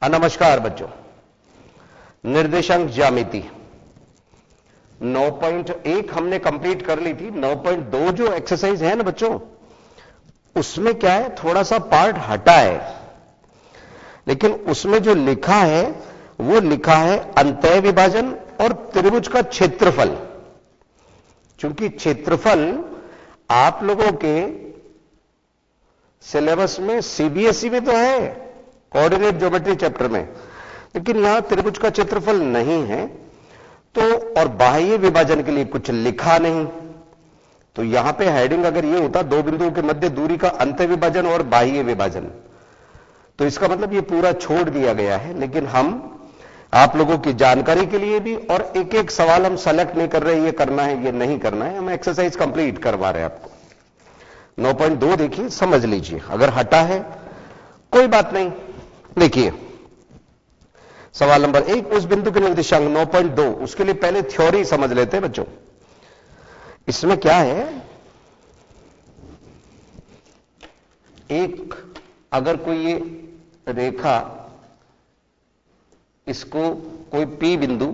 नमस्कार बच्चों, निर्देशांक ज्यामिति 9.1 हमने कंप्लीट कर ली थी। 9.2 जो एक्सरसाइज है ना बच्चों, उसमें क्या है, थोड़ा सा पार्ट हटा है, लेकिन उसमें जो लिखा है वो लिखा है अंतः विभाजन और त्रिभुज का क्षेत्रफल। चूंकि क्षेत्रफल आप लोगों के सिलेबस में सीबीएसई में तो है, कोऑर्डिनेट ज्योमेट्री चैप्टर में, लेकिन यहां त्रिभुज का क्षेत्रफल नहीं है तो, और बाह्य विभाजन के लिए कुछ लिखा नहीं, तो यहां पे हेडिंग अगर ये होता दो बिंदुओं के मध्य दूरी का अंतः विभाजन और बाह्य विभाजन, तो इसका मतलब ये पूरा छोड़ दिया गया है। लेकिन हम आप लोगों की जानकारी के लिए भी, और एक एक सवाल हम सेलेक्ट नहीं कर रहे ये करना है ये नहीं करना है, हम एक्सरसाइज कंप्लीट करवा रहे हैं आपको। 9.2 देखिए, समझ लीजिए, अगर हटा है कोई बात नहीं। देखिए सवाल नंबर 1, उस बिंदु के निर्देशांक 9.2, उसके लिए पहले थ्योरी समझ लेते हैं बच्चों। इसमें क्या है, एक अगर कोई ये रेखा, इसको कोई P बिंदु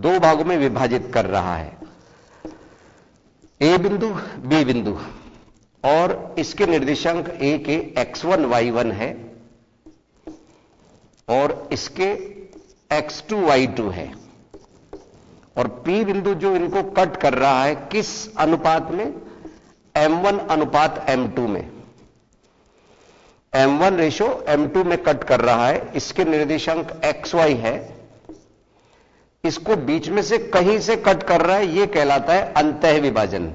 दो भागों में विभाजित कर रहा है, A बिंदु B बिंदु, और इसके निर्देशांक A के x1 y1 है और इसके x2 y2 है, और P बिंदु जो इनको कट कर रहा है किस अनुपात में, m1 अनुपात m2 में, m1 रेशो m2 में कट कर रहा है। इसके निर्देशांक xy है, इसको बीच में से कहीं से कट कर रहा है, यह कहलाता है अंतः विभाजन।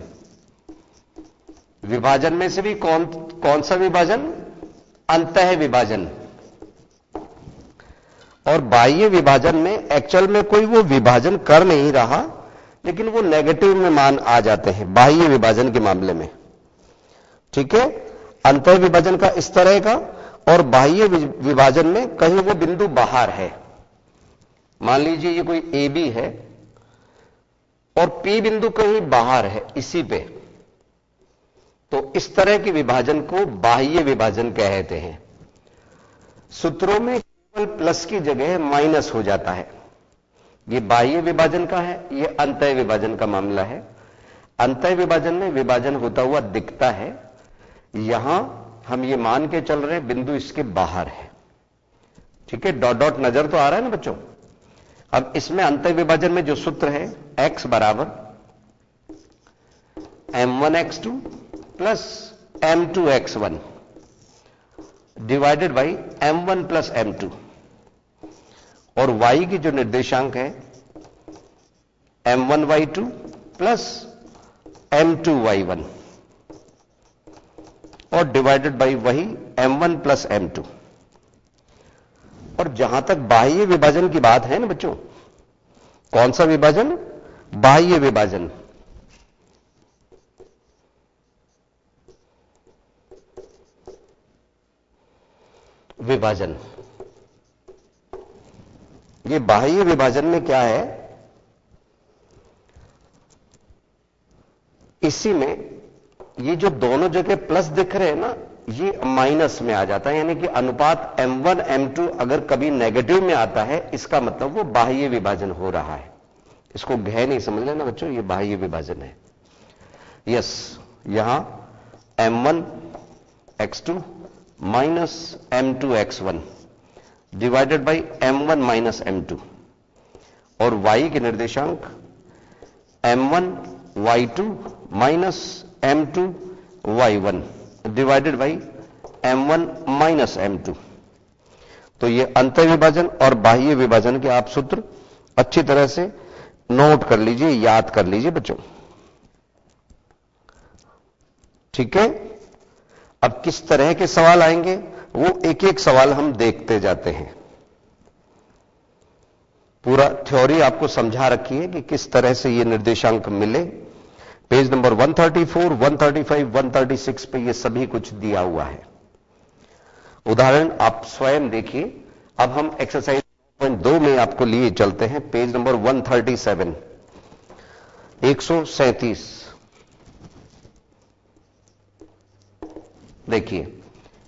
विभाजन में से भी कौन सा विभाजन, अंतः विभाजन। और बाह्य विभाजन में एक्चुअल में कोई वो विभाजन कर नहीं रहा, लेकिन वो नेगेटिव में मान आ जाते हैं बाह्य विभाजन के मामले में। ठीक है, अंतः विभाजन का इस तरह का, और बाह्य विभाजन में कहीं वो बिंदु बाहर है। मान लीजिए ये कोई ए बी है और पी बिंदु कहीं बाहर है इसी पे, तो इस तरह के विभाजन को बाह्य विभाजन कहते हैं। सूत्रों में केवल प्लस की जगह माइनस हो जाता है। ये बाह्य विभाजन का है, ये अंतः विभाजन का मामला है। अंतः विभाजन में विभाजन होता हुआ दिखता है। यहां हम ये मान के चल रहे हैं बिंदु इसके बाहर है। ठीक है, डॉट डॉट नजर तो आ रहा है ना बच्चों। अब इसमें अंतः विभाजन में जो सूत्र है, x बराबर m1x2 plus m2x1 divided by m1 plus m2, और y की जो निर्देशांक है m1y2 प्लस m2y1, और डिवाइडेड बाई वही m1 प्लस m2। और जहां तक बाह्य विभाजन की बात है ना बच्चों, कौन सा विभाजन, बाह्य विभाजन। विभाजन, ये बाह्य विभाजन में क्या है, इसी में ये जो दोनों जगह प्लस दिख रहे हैं ना, ये माइनस में आ जाता है। यानी कि अनुपात m1 m2 अगर कभी नेगेटिव में आता है, इसका मतलब वो बाह्य विभाजन हो रहा है। इसको गह नहीं समझ लेना बच्चों, ये बाह्य विभाजन है। यस, यहां m1 x2 minus m2 x1 divided by m1 minus m2, और y के निर्देशांक m1 y2 minus m2 y1 divided by m1 minus m2। तो ये अंतः विभाजन और बाह्य विभाजन के आप सूत्र अच्छी तरह से नोट कर लीजिए, याद कर लीजिए बच्चों। ठीक है, अब किस तरह के सवाल आएंगे वो एक एक सवाल हम देखते जाते हैं। पूरा थ्योरी आपको समझा रखी है कि किस तरह से ये निर्देशांक मिले। पेज नंबर 134, 135, 136 पे ये सभी कुछ दिया हुआ है। उदाहरण आप स्वयं देखिए। अब हम एक्सरसाइज 9.2 में आपको लिए चलते हैं। Page number 137, 137। देखिए,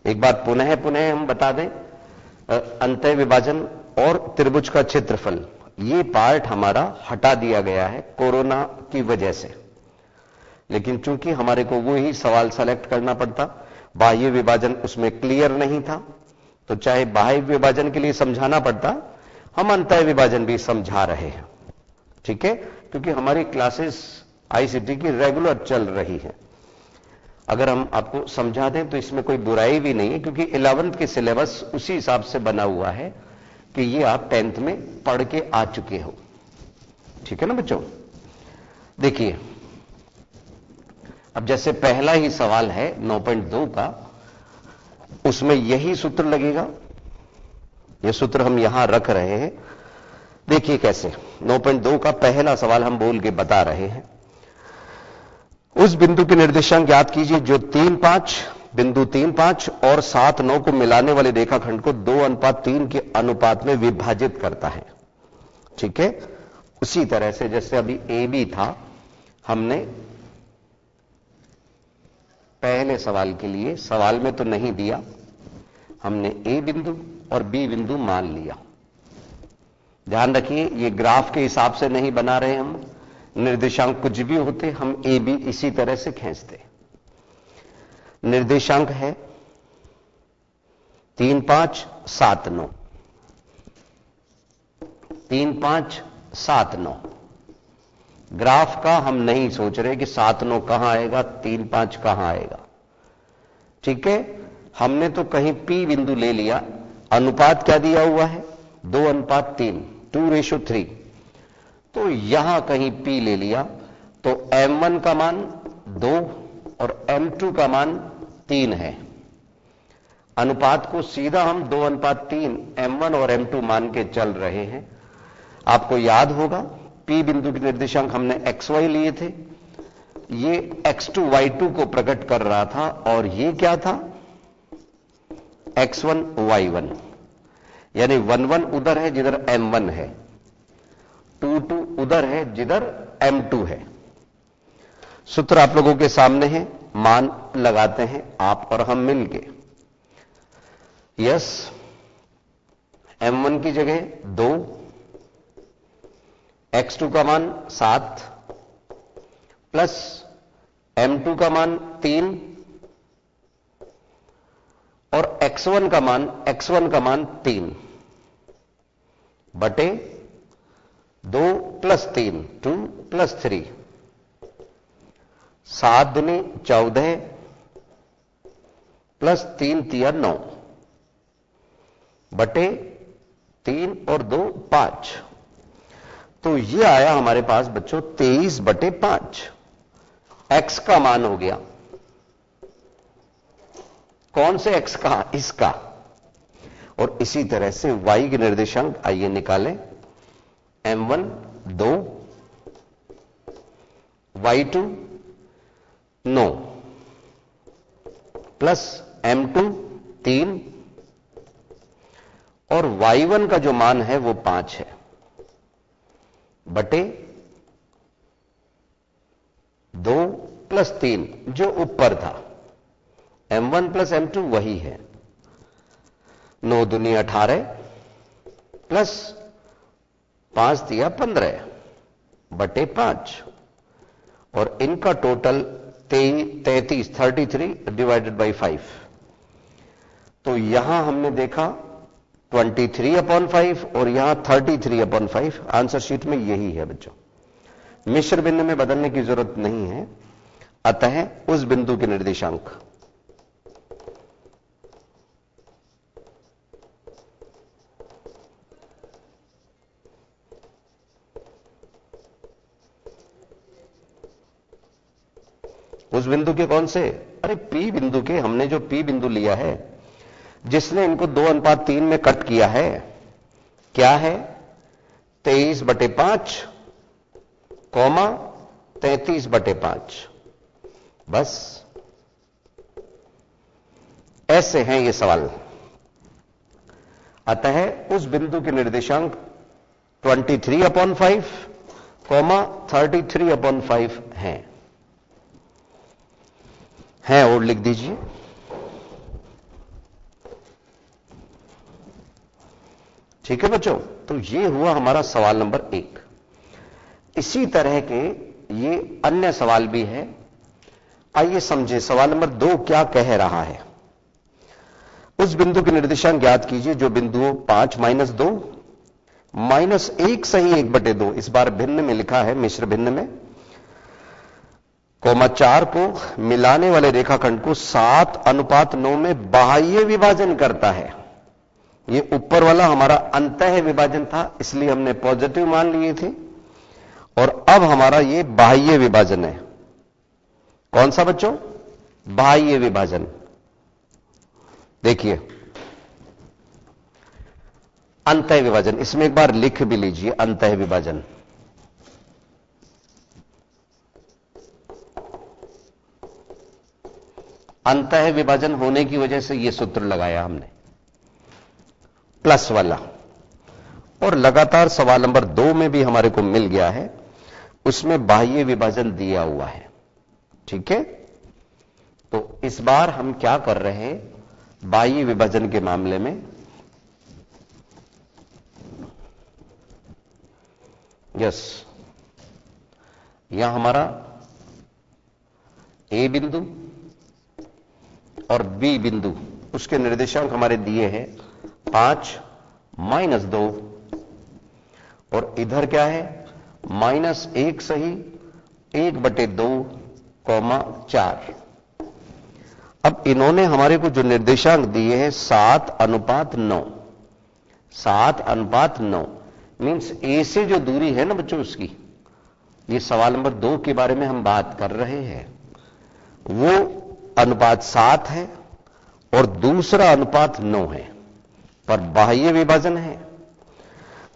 एक बार पुनः हम बता दें अंतः विभाजन और त्रिभुज का क्षेत्रफल, ये पार्ट हमारा हटा दिया गया है कोरोना की वजह से। लेकिन चूंकि हमारे को वो ही सवाल सेलेक्ट करना पड़ता, बाह्य विभाजन उसमें क्लियर नहीं था, तो चाहे बाह्य विभाजन के लिए समझाना पड़ता, हम अंतः विभाजन भी समझा रहे हैं। ठीक है, क्योंकि हमारी क्लासेस आईसीटी की रेगुलर चल रही है। अगर हम आपको समझा दें तो इसमें कोई बुराई भी नहीं है, क्योंकि 11th के सिलेबस उसी हिसाब से बना हुआ है कि ये आप 10th में पढ़ के आ चुके हो। ठीक है ना बच्चों। देखिए, अब जैसे पहला ही सवाल है 9.2 का, उसमें यही सूत्र लगेगा। यह सूत्र हम यहां रख रहे हैं। देखिए कैसे, 9.2 का पहला सवाल हम बोल के बता रहे हैं। उस बिंदु के निर्देशांक ज्ञात कीजिए जो 3-5, बिंदु 3-5 और 7-9 को मिलाने वाले रेखाखंड को 2:3 के अनुपात में विभाजित करता है। ठीक है, उसी तरह से जैसे अभी ए बी था, हमने पहले सवाल के लिए, सवाल में तो नहीं दिया, हमने ए बिंदु और बी बिंदु मान लिया। ध्यान रखिए, ये ग्राफ के हिसाब से नहीं बना रहे हम, निर्देशांक कुछ भी होते हम ए बी इसी तरह से खींचते। निर्देशांक है 3-5, 7-9, 3-5, 7-9। ग्राफ का हम नहीं सोच रहे कि 7-9 कहां आएगा, 3-5 कहां आएगा। ठीक है, हमने तो कहीं पी बिंदु ले लिया। अनुपात क्या दिया हुआ है, 2:3, 2:3। तो यहां कहीं P ले लिया, तो M1 का मान 2 और M2 का मान 3 है। अनुपात को सीधा हम 2:3 M1 और M2 मान के चल रहे हैं। आपको याद होगा, P बिंदु के निर्देशांक हमने XY लिए थे, ये X2 Y2 को प्रकट कर रहा था, और ये क्या था, X1 Y1। यानी 1-1 उधर है जिधर M1 है, 2-2 उधर है जिधर M2 है। सूत्र आप लोगों के सामने है, मान लगाते हैं आप और हम मिलके। यस, M1 की जगह 2, X2 का मान 7 प्लस M2 का मान 3 और X1 का मान 3 बटे 2 + 3, 2 + 3, 7 दूनी 14 प्लस 3 तिया 9 बटे 3 और 2 5। तो ये आया हमारे पास बच्चों 23/5। x का मान हो गया, कौन से x का, इसका। और इसी तरह से y के निर्देशांक आइए निकालें, M1 2, Y2 9 प्लस M2 3 और Y1 का जो मान है वो 5 है बटे 2 + 3 जो ऊपर था, M1 + M2 वही है। 9 दूनी 18 प्लस 5 तिया 15 बटे 5, और इनका टोटल 33 /5। तो यहां हमने देखा 23/5 और यहां 33/5। आंसर शीट में यही है बच्चों, मिश्र बिंदु में बदलने की जरूरत नहीं है। अतः उस बिंदु के निर्देशांक उस बिंदु के कौन से, अरे P बिंदु के, हमने जो P बिंदु लिया है जिसने इनको 2:3 में कट किया है, क्या है 23/5 कौमा 33/5। बस ऐसे हैं ये सवाल। अतः उस बिंदु के निर्देशांक 23/5 कौमा 33/5 हैं। और लिख दीजिए। ठीक है बच्चों, तो ये हुआ हमारा सवाल नंबर 1। इसी तरह के ये अन्य सवाल भी है। आइए समझे सवाल नंबर 2 क्या कह रहा है। उस बिंदु के निर्देशांक ज्ञात कीजिए जो बिंदुओं 5 - 2 -1 सही 1/2 इस बार भिन्न में लिखा है, मिश्र भिन्न में, (4 को मिलाने वाले रेखाखंड को 7:9 में बाह्य विभाजन करता है। ये ऊपर वाला हमारा अंतः विभाजन था, इसलिए हमने पॉजिटिव मान लिए थे, और अब हमारा ये बाह्य विभाजन है। कौन सा बच्चों? बाह्य विभाजन। देखिए अंतः विभाजन, इसमें एक बार लिख भी लीजिए अंतः विभाजन। अंतः विभाजन होने की वजह से यह सूत्र लगाया हमने, प्लस वाला, और लगातार सवाल नंबर 2 में भी हमारे को मिल गया है, उसमें बाह्य विभाजन दिया हुआ है। ठीक है, तो इस बार हम क्या कर रहे हैं, बाह्य विभाजन के मामले में यस, यहां हमारा ए बिंदु और बी बिंदु, उसके निर्देशांक हमारे दिए हैं 5 - 2, और इधर क्या है -1 सही 1/2, 4। अब इन्होंने हमारे को जो निर्देशांक दिए हैं 7:9, 7:9 मीन्स ए से जो दूरी है ना बच्चों उसकी, ये सवाल नंबर 2 के बारे में हम बात कर रहे हैं, वो अनुपात 7 है और दूसरा अनुपात 9 है, पर बाह्य विभाजन है।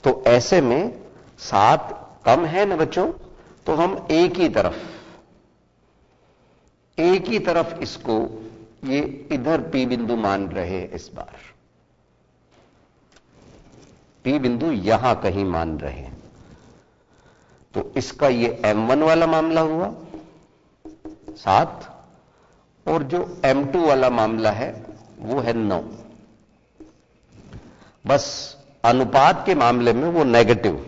तो ऐसे में 7 कम है ना बच्चों, तो हम एक ही तरफ इसको ये इधर P बिंदु मान रहे हैं। इस बार P बिंदु यहां कहीं मान रहे हैं, तो इसका ये M1 वाला मामला हुआ 7, और जो M2 वाला मामला है वो है 9। बस अनुपात के मामले में वो नेगेटिव,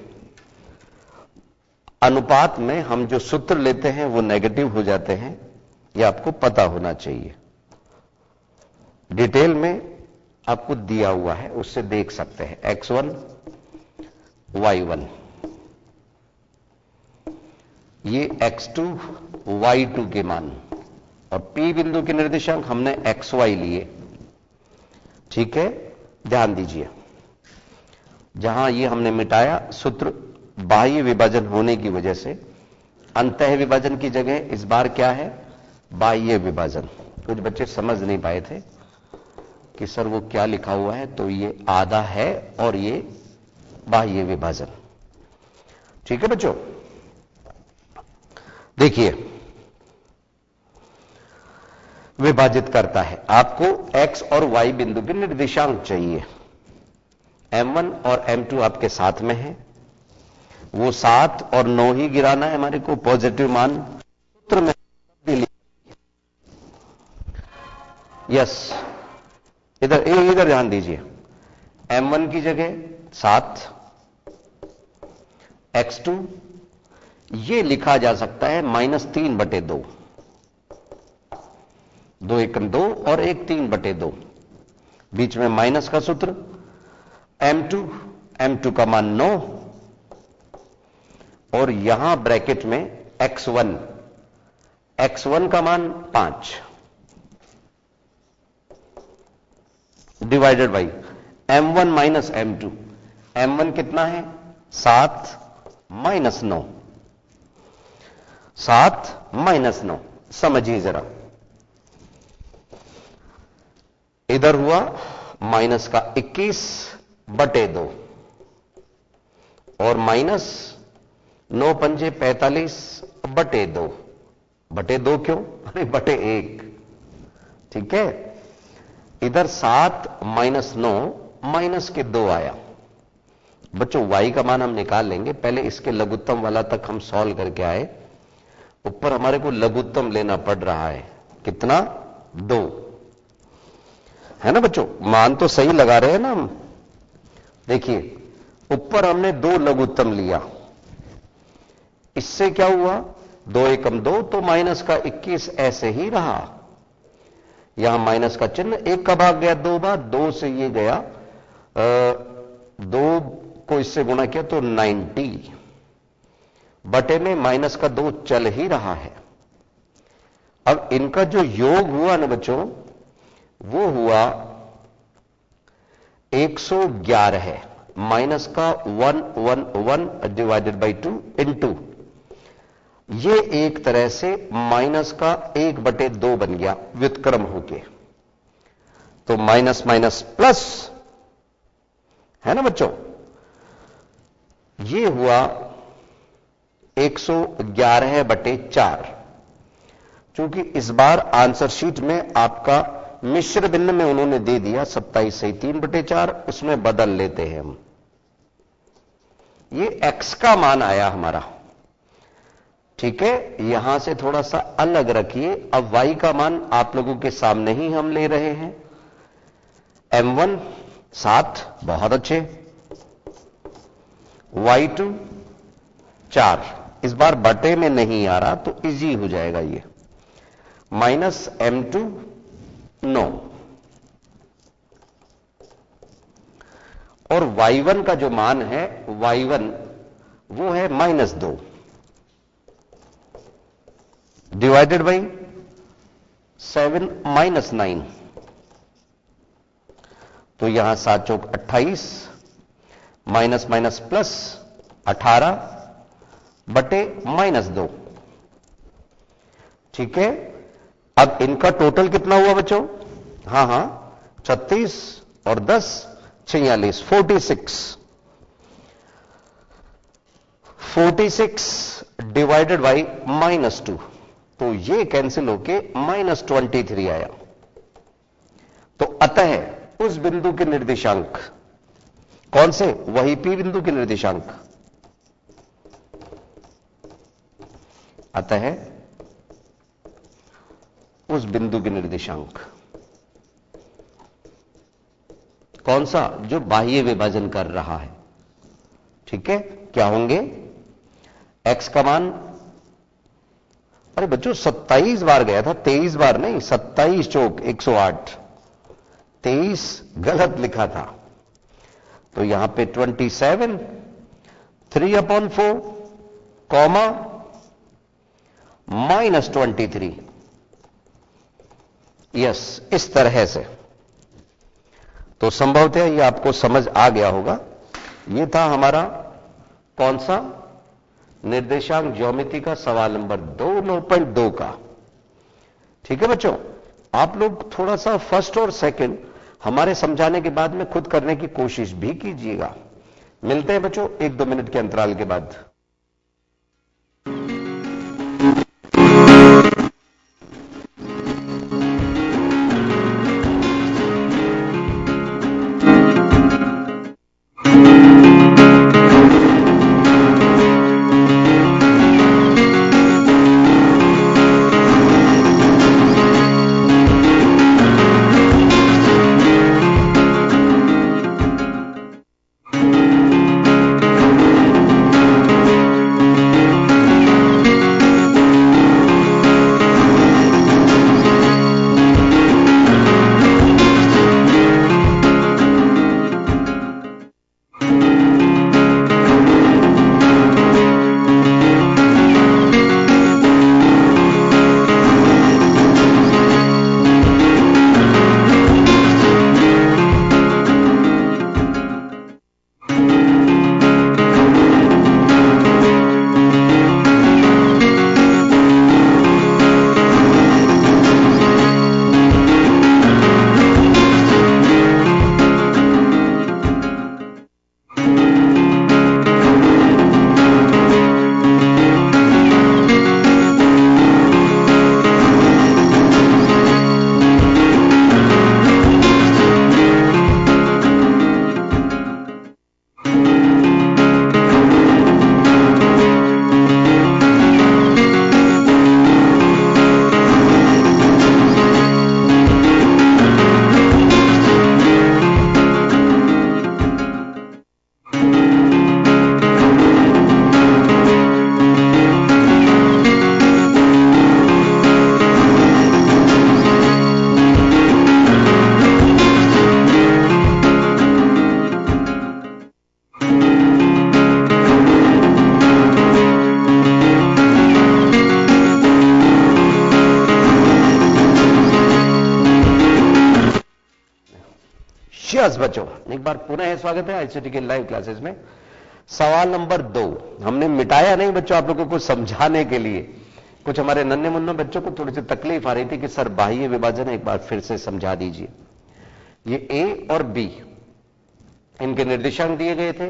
अनुपात में हम जो सूत्र लेते हैं वो नेगेटिव हो जाते हैं, ये आपको पता होना चाहिए। डिटेल में आपको दिया हुआ है, उससे देख सकते हैं X1 Y1, ये X2 Y2 के मान, और P बिंदु के निर्देशांक हमने XY लिए। ठीक है, ध्यान दीजिए, जहां ये हमने मिटाया सूत्र बाह्य विभाजन होने की वजह से, अंतः विभाजन की जगह इस बार क्या है, बाह्य विभाजन। कुछ बच्चे समझ नहीं पाए थे कि सर वो क्या लिखा हुआ है, तो ये आधा है और ये बाह्य विभाजन। ठीक है बच्चों, देखिए विभाजित करता है, आपको X और Y बिंदु के निर्देशांक चाहिए। M1 और M2 आपके साथ में है, वो 7 और 9 ही गिराना है हमारे को, पॉजिटिव मान सूत्र में यस। इधर ध्यान दीजिए, M1 की जगह 7, X2 ये लिखा जा सकता है -3/2, 2 × 2 और 1 3/2, बीच में माइनस का सूत्र। M2 का मान 9, और यहां ब्रैकेट में X1 का मान 5 divided by M1 - M2। M1 कितना है 7 - 9, 7 - 9, समझिए जरा, इधर हुआ माइनस का 21/2 और माइनस 9 × 5 = 45/2, बटे 2 क्यों, अरे बटे 1। ठीक है, इधर 7 - 9 माइनस के 2 आया। बच्चों y का मान हम निकाल लेंगे, पहले इसके लघुत्तम वाला तक हम सॉल्व करके आए। ऊपर हमारे को लघुत्तम लेना पड़ रहा है, कितना 2 है ना बच्चों, मान तो सही लगा रहे हैं ना हम, देखिए ऊपर हमने 2 लघुत्तम लिया, इससे क्या हुआ 2 एकम 2, तो माइनस का 21 ऐसे ही रहा। यहां माइनस का चिन्ह, 1 का भाग गया 2 बार, 2 से ये गया 2 को इससे गुणा किया तो 90 बटे में माइनस का 2 चल ही रहा है। अब इनका जो योग हुआ ना बच्चों, वो हुआ 111 है, माइनस का 111 डिवाइडेड बाई 2 इंटू, ये एक तरह से माइनस का 1/2 बन गया व्युत्क्रम होके, तो माइनस माइनस प्लस है ना बच्चों, ये हुआ 111/4। चूंकि इस बार आंसर शीट में आपका मिश्र भिन्न में उन्होंने दे दिया 27 से 3/4, उसमें बदल लेते हैं हम। ये x का मान आया हमारा, ठीक है, यहां से थोड़ा सा अलग रखिए। अब y का मान आप लोगों के सामने ही हम ले रहे हैं। m1 7, बहुत अच्छे, y2 4, इस बार बटे में नहीं आ रहा तो इजी हो जाएगा ये, माइनस m2 9, और y1 का जो मान है y1 वो है -2 डिवाइडेड बाई 7 -9, तो यहां 7 चौक 28, माइनस माइनस प्लस 18 बटे -2, ठीक है। अब इनका टोटल कितना हुआ बच्चों, हां 36 और 10 46, 46 डिवाइडेड बाई -2, तो ये कैंसिल होके -23 आया। तो अतः उस बिंदु के निर्देशांक कौन से, वही P बिंदु के निर्देशांक, अतः उस बिंदु के निर्देशांक कौन सा, जो बाह्य विभाजन कर रहा है, ठीक है, क्या होंगे, x का मान, अरे बच्चों 27 बार गया था, 23 बार नहीं, 27 चौक 108, 23 गलत लिखा था, तो यहां पे 27 3/4 कॉमा -23, यस, इस तरह से। तो संभवतः ये आपको समझ आ गया होगा। ये था हमारा कौन सा, निर्देशांक ज्योमेट्री का सवाल नंबर 2 का, ठीक है बच्चों। आप लोग थोड़ा सा फर्स्ट और सेकंड हमारे समझाने के बाद में खुद करने की कोशिश भी कीजिएगा। मिलते हैं बच्चों 1-2 मिनट के अंतराल के बाद। यस बच्चों, एक बार पुनः स्वागत है आईसीटी के लाइव क्लासेस में। सवाल नंबर 2 हमने मिटाया नहीं बच्चों, आप लोगों को समझाने के लिए। कुछ हमारे नन्हे मुन्ने बच्चों को थोड़ी सी तकलीफ आ रही थी कि सर बाह्य विभाजन एक बार फिर से समझा दीजिए। ये ए और बी इनके निर्देशांक दिए गए थे।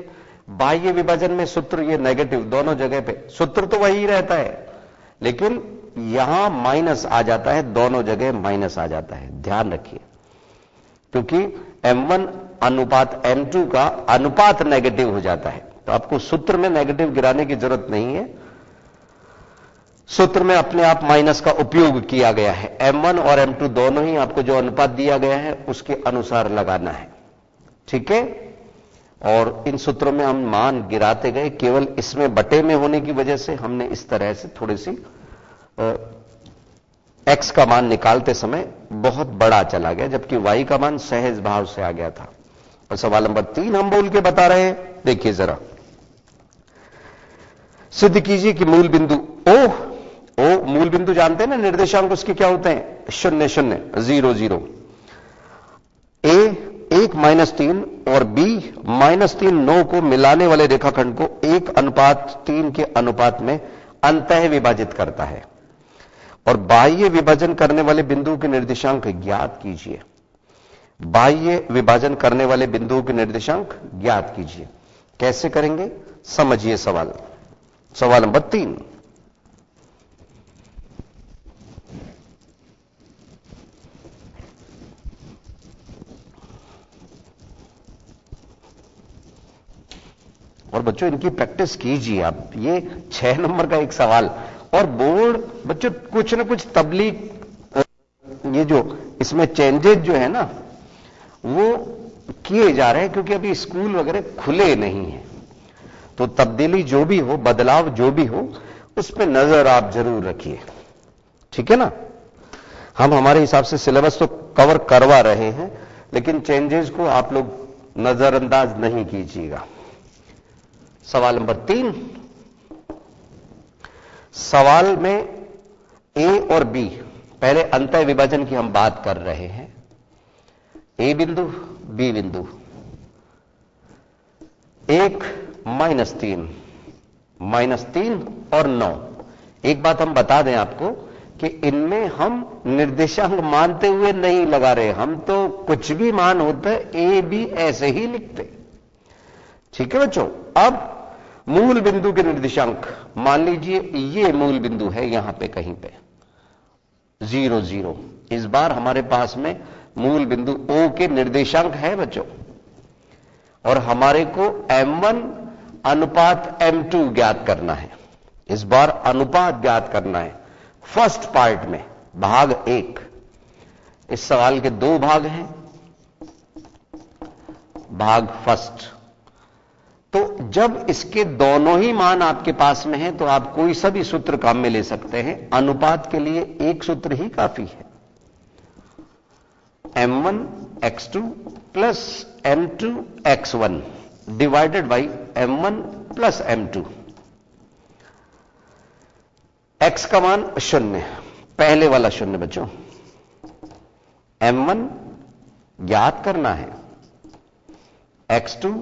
बाह्य विभाजन में सूत्र ये नेगेटिव दोनों जगह पे, सूत्र तो वही रहता है लेकिन यहां माइनस आ जाता है, दोनों जगह माइनस आ जाता है, ध्यान रखिए। क्योंकि M1 अनुपात M2 का अनुपात नेगेटिव हो जाता है, तो आपको सूत्र में नेगेटिव गिराने की जरूरत नहीं है। सूत्र में अपने आप माइनस का उपयोग किया गया है। M1 और M2 दोनों ही आपको जो अनुपात दिया गया है उसके अनुसार लगाना है, ठीक है। और इन सूत्रों में हम मान गिराते गए, केवल इसमें बटे में होने की वजह से हमने इस तरह से थोड़ी सी x का मान निकालते समय बहुत बड़ा चला गया, जबकि y का मान सहज भाव से आ गया था। और सवाल नंबर 3 हम बोल के बता रहे हैं, देखिए जरा। सिद्ध कीजिए कि मूल बिंदु ओ मूल बिंदु जानते हैं ना, निर्देशांक उसके क्या होते हैं? 0 0 0 0। ए 1 -3 और बी -3 9 को मिलाने वाले रेखाखंड को 1:3 के अनुपात में अंतः विभाजित करता है। और बाह्य विभाजन करने वाले बिंदु के निर्देशांक ज्ञात कीजिए। बाह्य विभाजन करने वाले बिंदुओं के निर्देशांक ज्ञात कीजिए। कैसे करेंगे समझिए सवाल। सवाल नंबर 3, और बच्चों इनकी प्रैक्टिस कीजिए आप। ये 6 नंबर का एक सवाल, और बोर्ड बच्चों कुछ ना कुछ तबलीग, ये जो इसमें चेंजेस जो है ना वो किए जा रहे हैं, क्योंकि अभी स्कूल वगैरह खुले नहीं है। तो तब्दीली जो भी हो, बदलाव जो भी हो, उस पर नजर आप जरूर रखिए, ठीक है ना। हम हमारे हिसाब से सिलेबस तो कवर करवा रहे हैं, लेकिन चेंजेस को आप लोग नजरअंदाज नहीं कीजिएगा। सवाल नंबर 3, सवाल में ए और बी, पहले अंतः विभाजन की हम बात कर रहे हैं। ए बिंदु बी बिंदु, 1 -3 और 9। एक बात हम बता दें आपको कि इनमें हम निर्देशांक मानते हुए नहीं लगा रहे, हम तो कुछ भी मान होता है ए बी ऐसे ही लिखते, ठीक है बच्चों। अब मूल बिंदु के निर्देशांक मान लीजिए ये मूल बिंदु है, यहां पे कहीं पे 0 0। इस बार हमारे पास में मूल बिंदु O के निर्देशांक है बच्चों, और हमारे को M1 अनुपात M2 ज्ञात करना है। इस बार अनुपात ज्ञात करना है। फर्स्ट पार्ट में भाग 1, इस सवाल के 2 भाग हैं। भाग फर्स्ट, तो जब इसके दोनों ही मान आपके पास में हैं तो आप कोई सा भी सूत्र काम में ले सकते हैं। अनुपात के लिए एक सूत्र ही काफी है, M1 x2 plus M2 x1 divided by M1 plus M2। x का मान 0, पहले वाला 0 बच्चों। M1 ज्ञात करना है, x2,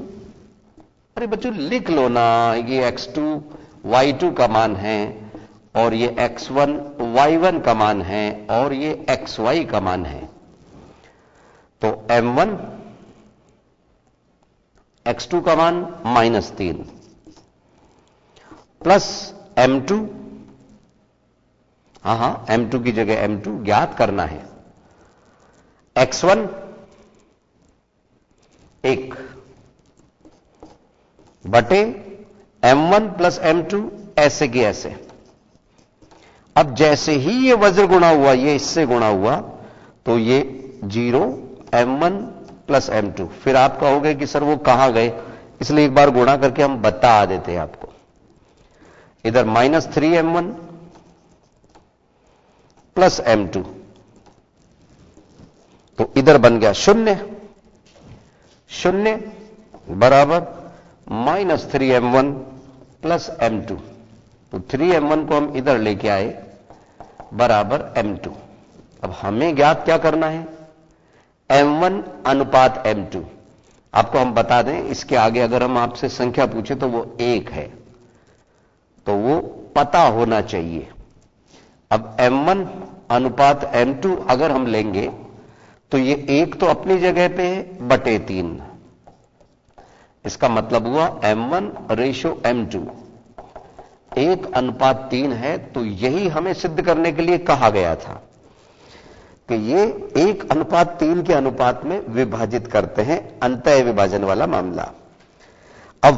अरे बच्चों लिख लो ना, ये x2 y2 का मान है, और ये x1 y1 का मान है, और ये xy का मान है। तो M1 x2 का मान -3 प्लस M2, M2 की जगह M2 ज्ञात करना है, x1 1 बटे M1 प्लस M2 ऐसे की ऐसे। अब जैसे ही ये वज्र गुणा हुआ, ये इससे गुणा हुआ, तो ये 0 M1 प्लस M2। फिर आप कहोगे कि सर वो कहां गए, इसलिए एक बार गुणा करके हम बता देते हैं आपको। इधर -3 M1 प्लस M2, तो इधर बन गया 0 0 बराबर -3 M1 प्लस M2। तो 3 M1 को हम इधर लेके आए बराबर M2। अब हमें ज्ञात क्या करना है, m1 अनुपात m2। आपको हम बता दें, इसके आगे अगर हम आपसे संख्या पूछे तो वो 1 है, तो वो पता होना चाहिए। अब m1 अनुपात m2 अगर हम लेंगे तो ये 1 तो अपनी जगह पे है बटे 3। इसका मतलब हुआ m1 रेशो m2 1 अनुपात 3 है। तो यही हमें सिद्ध करने के लिए कहा गया था कि ये 1 अनुपात 3 के अनुपात में विभाजित करते हैं, अंतः विभाजन वाला मामला। अब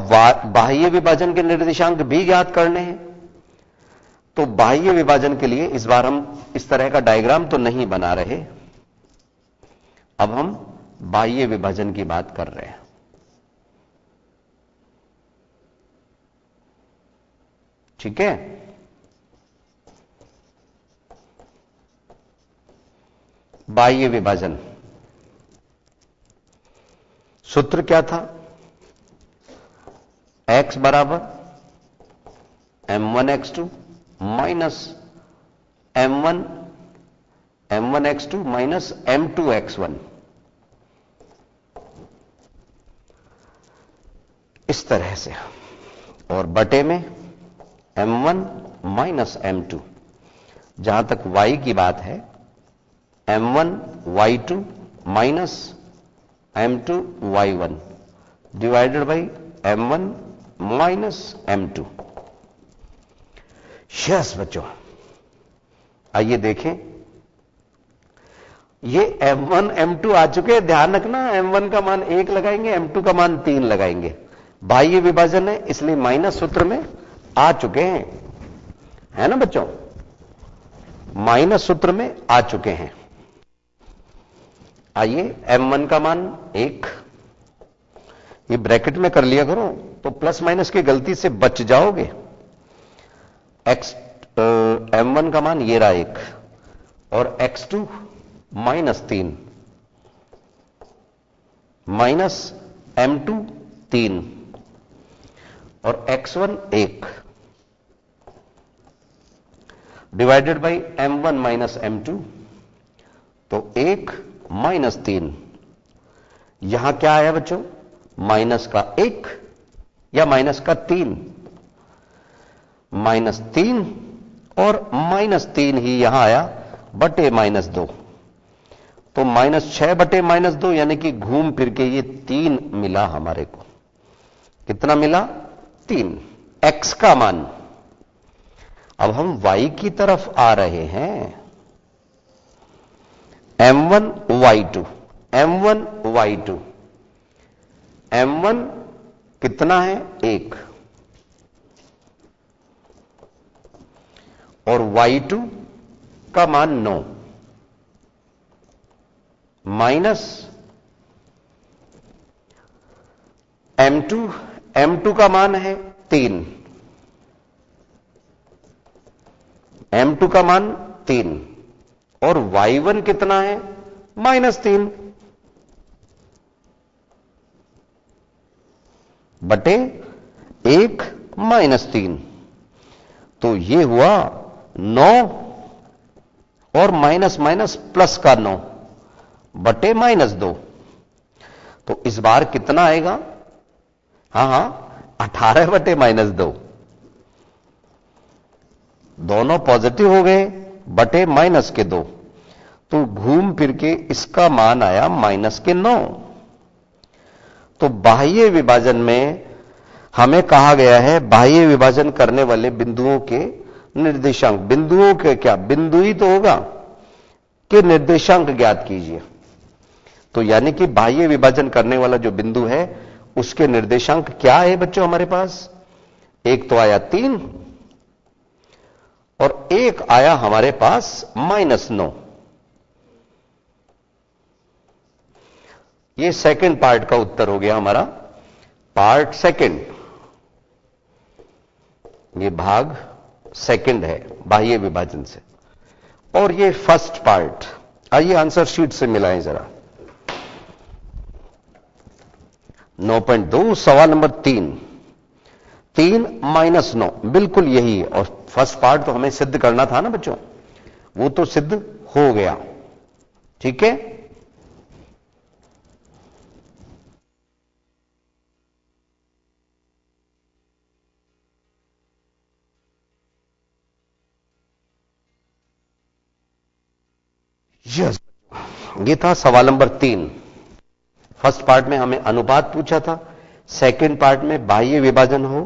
बाह्य विभाजन के निर्देशांक भी ज्ञात करने हैं। तो बाह्य विभाजन के लिए इस बार हम इस तरह का डायग्राम तो नहीं बना रहे, अब हम बाह्य विभाजन की बात कर रहे हैं। ठीक है, बाह्य विभाजन सूत्र क्या था? x बराबर m1 x2 minus m1 x2 minus m2 x1। इस तरह से, और बटे में m1 माइनस m2। जहां तक y की बात है, m1 y2 minus m2 y1 divided by m1 minus m2। Yes बच्चों, आइए देखें, ये m1 m2 आ चुके हैं। ध्यान रखना, m1 का मान 1 लगाएंगे, m2 का मान 3 लगाएंगे। बाह्य विभाजन है इसलिए माइनस सूत्र में आ चुके हैं, है ना बच्चों? माइनस सूत्र में आ चुके हैं। आइए, m1 का मान 1, ये ब्रैकेट में कर लिया करो तो प्लस माइनस की गलती से बच जाओगे। m1 का मान ये रहा 1 और x2 माइनस 3 माइनस m2 3 और x1 1 divided by m1 minus m2। तो 1 माइनस 3, यहां क्या आया बच्चों? माइनस का 1 या माइनस का 3? माइनस 3 और माइनस 3 ही यहां आया बटे माइनस 2। तो माइनस 6 बटे माइनस 2, यानी कि घूम फिर के ये 3 मिला हमारे को। कितना मिला? 3। x का मान। अब हम y की तरफ आ रहे हैं। m1 y2, m1 y2, m1 कितना है? 1 और y2 का मान 9 माइनस m2 का मान है 3, m2 का मान 3 और y1 कितना है? माइनस 3 बटे 1 माइनस 3। तो ये हुआ 9 और माइनस माइनस प्लस का 9 बटे माइनस 2। तो इस बार कितना आएगा? हां 18 बटे माइनस 2। दोनों पॉजिटिव हो गए बटे माइनस के 2। तो घूम फिर के इसका मान आया माइनस के 9। तो बाह्य विभाजन में हमें कहा गया है बाह्य विभाजन करने वाले बिंदुओं के निर्देशांक, बिंदुओं के क्या, बिंदु ही तो होगा, के निर्देशांक ज्ञात कीजिए। तो यानी कि बाह्य विभाजन करने वाला जो बिंदु है उसके निर्देशांक क्या है बच्चों हमारे पास? एक तो आया 3 और एक आया हमारे पास माइनस 9। ये सेकंड पार्ट का उत्तर हो गया हमारा, पार्ट सेकंड। ये भाग सेकंड है बाह्य विभाजन से, और ये फर्स्ट पार्ट। आइए आंसर शीट से मिलाएं जरा। 9.2 सवाल नंबर 3 माइनस 9 बिल्कुल यही है। और फर्स्ट पार्ट तो हमें सिद्ध करना था ना बच्चों, वो तो सिद्ध हो गया। ठीक है, यस, ये था सवाल नंबर 3। फर्स्ट पार्ट में हमें अनुपात पूछा था, सेकंड पार्ट में बाह्य विभाजन हो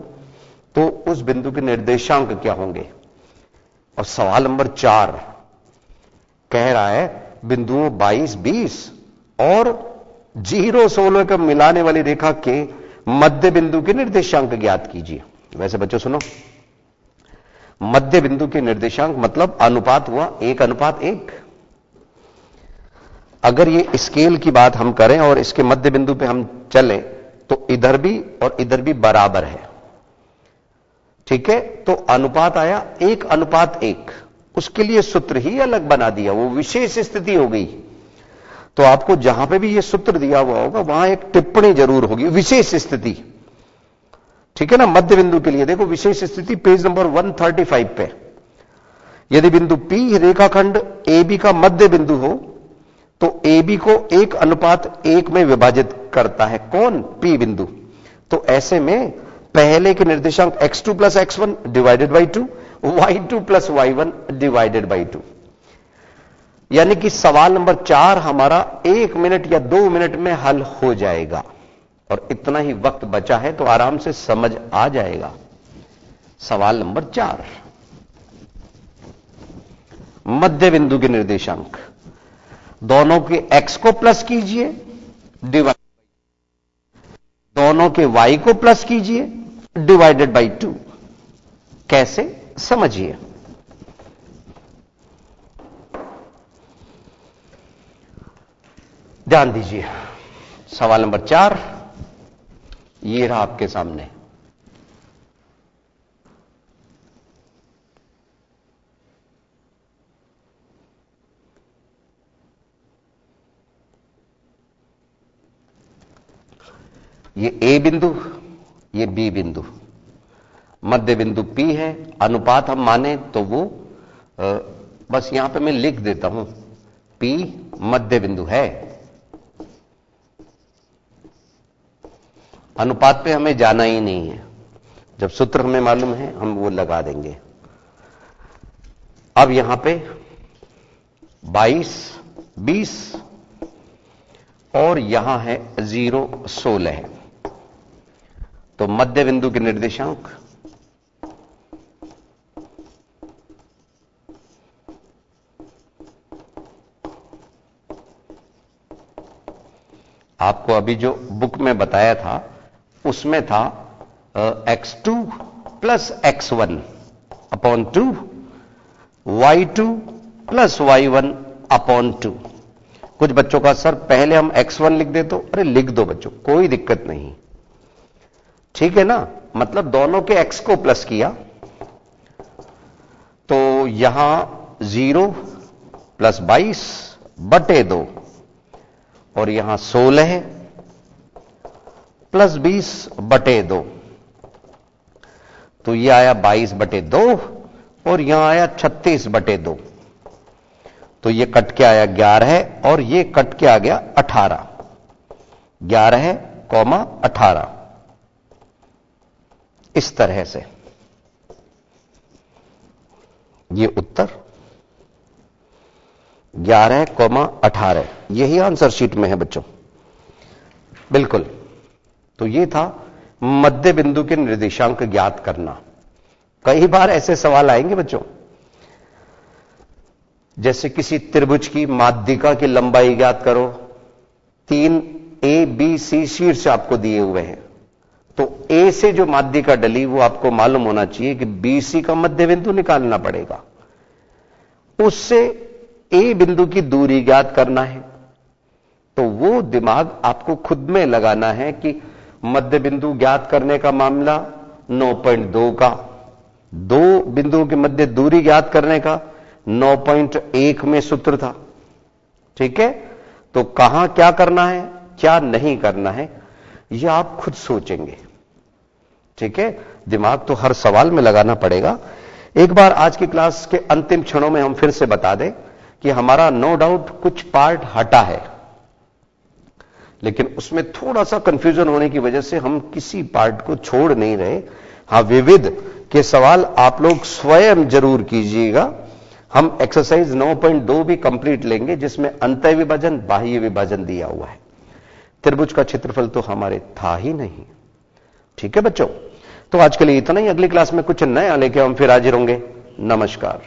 तो उस बिंदु के निर्देशांक क्या होंगे। और सवाल नंबर 4 कह रहा है बिंदुओं 22, 20 और 0, 16 को मिलाने वाली रेखा के मध्य बिंदु के निर्देशांक ज्ञात कीजिए। वैसे बच्चों सुनो, मध्य बिंदु के निर्देशांक मतलब अनुपात हुआ 1:1। अगर ये स्केल की बात हम करें और इसके मध्य बिंदु पे हम चलें तो इधर भी और इधर भी बराबर है, ठीक है। तो अनुपात आया 1:1। उसके लिए सूत्र ही अलग बना दिया, वो विशेष स्थिति हो गई। तो आपको जहां पे भी ये सूत्र दिया हुआ होगा वहां एक टिप्पणी जरूर होगी, विशेष स्थिति, ठीक है ना। मध्य बिंदु के लिए देखो विशेष स्थिति पेज नंबर 135 पे। यदि बिंदु P रेखाखंड AB का मध्य बिंदु हो तो AB को 1:1 में विभाजित करता है। कौन? P बिंदु। तो ऐसे में पहले के निर्देशांक x2 + x1 divided by 2, y2 + y1 divided by 2। यानी कि सवाल नंबर 4 हमारा 1 मिनट या 2 मिनट में हल हो जाएगा। और इतना ही वक्त बचा है तो आराम से समझ आ जाएगा। सवाल नंबर 4, मध्य बिंदु के निर्देशांक दोनों के x को प्लस कीजिए डिवाइड, दोनों के y को प्लस कीजिए डिवाइडेड बाई 2। कैसे? समझिए। ध्यान दीजिए, सवाल नंबर 4 ये रहा आपके सामने। ये A बिंदु, ये B बिंदु, मध्य बिंदु P है। अनुपात हम माने तो वो बस यहां पे मैं लिख देता हूं, P मध्य बिंदु है। अनुपात पे हमें जाना ही नहीं है, जब सूत्र हमें मालूम है हम वो लगा देंगे। अब यहां पे 22, 20 और यहां है 0, 16 है। तो मध्य बिंदु के निर्देशांक आपको अभी जो बुक में बताया था उसमें था x2 + x1 upon 2, y2 + y1 upon 2। कुछ बच्चों का सर पहले हम x1 लिख दे, तो अरे लिख दो बच्चों, कोई दिक्कत नहीं, ठीक है ना। मतलब दोनों के x को प्लस किया तो यहां 0 + 22/2 और यहां 16 + 20/2। तो यह आया 22/2 और यहां आया 36/2। तो ये कट के आया 11 और ये कट के आ गया 18। 11,18 इस तरह से ये उत्तर 11,18 यही आंसर शीट में है बच्चों, बिल्कुल। तो ये था मध्य बिंदु के निर्देशांक ज्ञात करना। कई बार ऐसे सवाल आएंगे बच्चों, जैसे किसी त्रिभुज की माध्यिका की लंबाई ज्ञात करो, 3 A B C शीर्ष आपको दिए हुए हैं। तो A से जो माध्यिका डली वो आपको मालूम होना चाहिए कि BC का मध्य बिंदु निकालना पड़ेगा, उससे A बिंदु की दूरी ज्ञात करना है। तो वो दिमाग आपको खुद में लगाना है कि मध्य बिंदु ज्ञात करने का मामला 9.2 का, 2 बिंदुओं के मध्य दूरी ज्ञात करने का 9.1 में सूत्र था, ठीक है। तो कहां क्या करना है क्या नहीं करना है यह आप खुद सोचेंगे, ठीक है। दिमाग तो हर सवाल में लगाना पड़ेगा। एक बार आज की क्लास के अंतिम क्षणों में हम फिर से बता दें कि हमारा नो डाउट कुछ पार्ट हटा है, लेकिन उसमें थोड़ा सा कंफ्यूजन होने की वजह से हम किसी पार्ट को छोड़ नहीं रहे। हां, विविध के सवाल आप लोग स्वयं जरूर कीजिएगा, हम एक्सरसाइज 9.2 भी कंप्लीट लेंगे जिसमें अंतः विभाजन बाह्य विभाजन दिया हुआ है। त्रिभुज का क्षेत्रफल तो हमारे था ही नहीं। ठीक है बच्चों, तो आज के लिए इतना ही। अगली क्लास में कुछ नया लेके हम फिर हाजिर होंगे। नमस्कार।